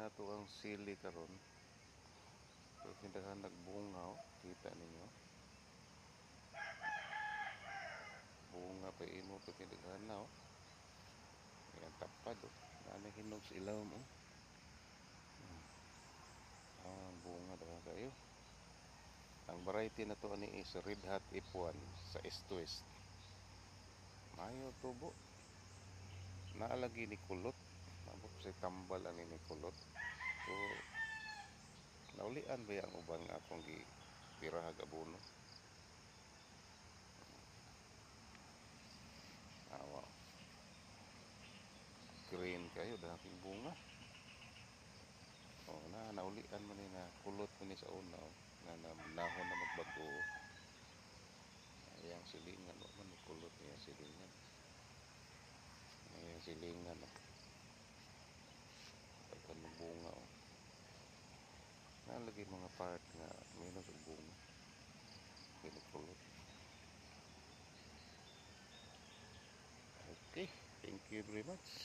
na to ang sili karon. Kaya tindahan nagbunga, oh. Kita ninyo. Bunga pa imo pa tindahan na, oh. Ayan, tapad, oh. Nana hinog sa ilaw mo. Bunga daw kayo. Ang variety na to ani is Red Hot F1 sa East West. Mayo tubo. Naalagi ni kulot. Mabot sa tambal ani ni kulot. So, naulian ba ang ubang akong gipirahag abono? Awa. Green kayo daking bunga. Oh, naulian man ni na kulot man ni sa una, oh. Na nahon na magbago. Ayang silingan, wala man ni kulot niya silingan. Ayang silingan, oh. Pagkan bunga, oh. Nalagay mga part nga minus ang bunga. Pinukulot. Okay, thank you very much.